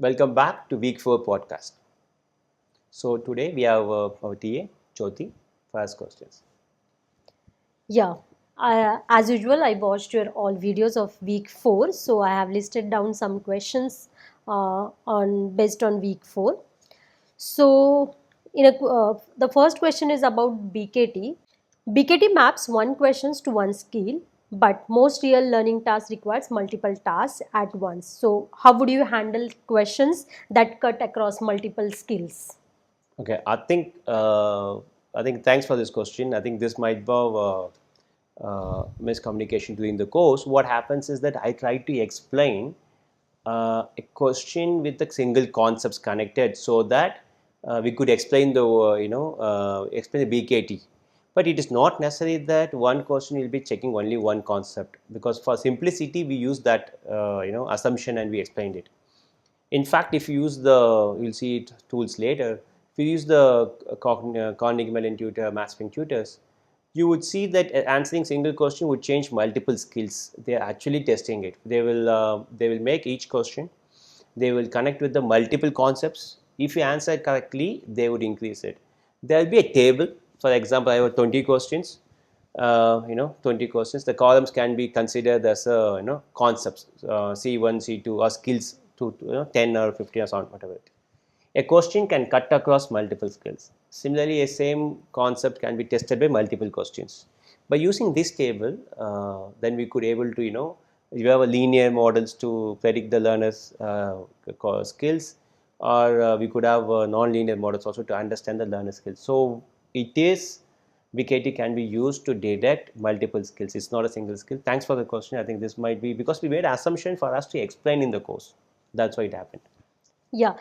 Welcome back to Week 4 podcast. So today we have our TA, Jyoti, for ask questions. Yeah, as usual, I watched your all videos of week 4, so I have listed down some questions on based on week 4. So, the first question is about BKT. BKT maps one questions to one skill, but most real learning tasks requires multiple tasks at once. So, how would you handle questions that cut across multiple skills? Okay, I think thanks for this question. I think this might be miscommunication during the course. What happens is that I try to explain a question with the single concepts connected so that we could explain the explain the BKT. But it is not necessary that one question will be checking only one concept, because for simplicity we use that assumption and we explained it. In fact, if you use you'll see it tools later. If you use the Carnegie Mellon tutor, Mathspring tutors, you would see that answering single question would change multiple skills. They are actually testing it. They will make each question. They will connect with the multiple concepts. If you answer it correctly, they would increase it. There will be a table. For example, I have 20 questions. 20 questions. The columns can be considered as concepts, C1, C2, or skills to 10 or 50 or something, whatever. A question can cut across multiple skills. Similarly, a same concept can be tested by multiple questions. By using this table, then we could able to you have a linear models to predict the learner's skills, or we could have non-linear models also to understand the learner skills. So it is BKT can be used to detect multiple skills. It's not a single skill. Thanks for the question. I think this might be because we made assumption for us to explain in the course. That's why it happened. Yeah,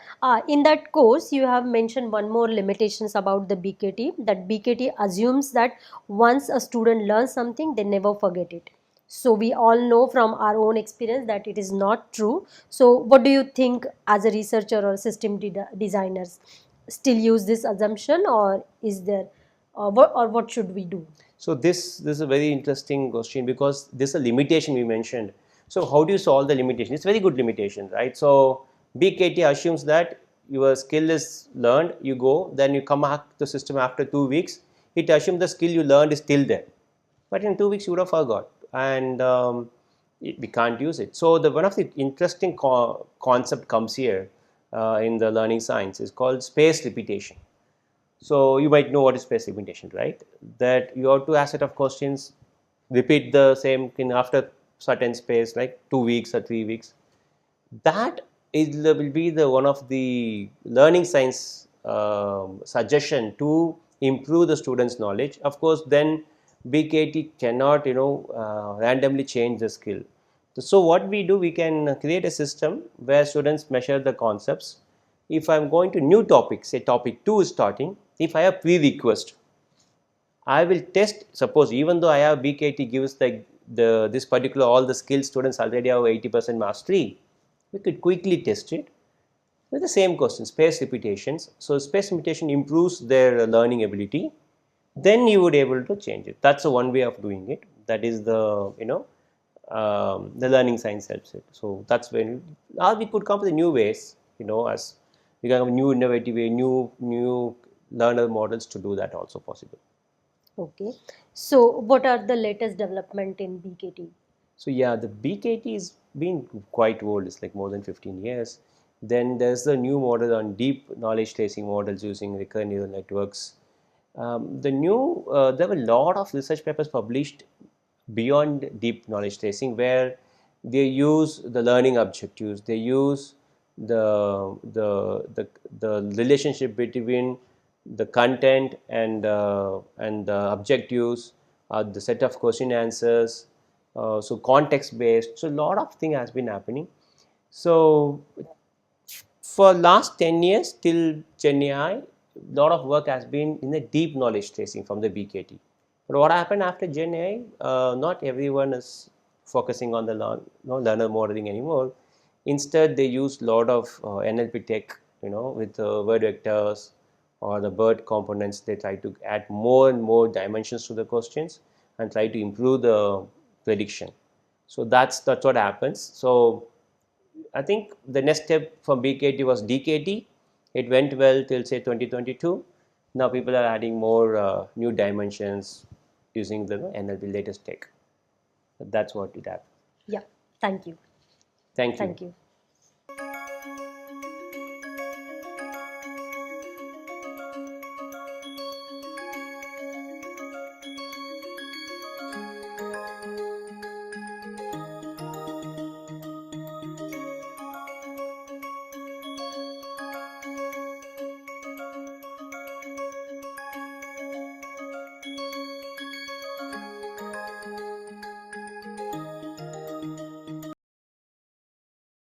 in that course, you have mentioned one more limitations about the BKT, that BKT assumes that once a student learns something, they never forget it. So we all know from our own experience that it is not true. So what do you think as a researcher or system designers still use this assumption, or is there, what should we do? So this is a very interesting question because this is a limitation we mentioned. So how do you solve the limitation? It's a very good limitation, right? So BKT assumes that your skill is learned, you go, then you come back to the system after 2 weeks. It assumes the skill you learned is still there, but in 2 weeks you would have forgot, and we can't use it. So the one of the interesting concept comes here in the learning science is called space repetition. So you might know what is space limitation, right? That you have to ask set of questions, repeat the same thing after certain space, like 2 weeks or 3 weeks. That will be the one of the learning science suggestion to improve the students' knowledge. Of course, then BKT cannot randomly change the skill. So what we do, we can create a system where students measure the concepts. If I'm going to new topic, say topic 2 is starting, if I have pre-request, I will test. Suppose even though I have BKT gives like this particular all the skills students already have 80% mastery, we could quickly test it with the same question, space repetitions. So space repetition improves their learning ability. Then you would able to change it. That's the one way of doing it. That is the learning science helps it. So that's when we could come up with new ways. As we can have new innovative way, new learner models to do that also possible. Okay. So what are the latest development in BKT? So yeah, the BKT has been quite old. It's like more than 15 years. Then there's the new model on deep knowledge tracing models using recurrent neural networks. There were a lot of research papers published beyond deep knowledge tracing where they use the learning objectives. They use the relationship between the content and the objectives, the set of question answers, so context based. So a lot of thing has been happening. So for last 10 years till Gen AI, a lot of work has been in the deep knowledge tracing from the BKT. But what happened after Gen AI, not everyone is focusing on the learner modeling anymore. Instead, they use a lot of NLP tech, with the word vectors or the BERT components. They try to add more and more dimensions to the questions and try to improve the prediction. So that's what happens. So I think the next step from BKT was DKT. It went well till say 2022. Now people are adding more new dimensions using the NLP latest tech. That's what it happened. Yeah. Thank you. Thank you. Thank you.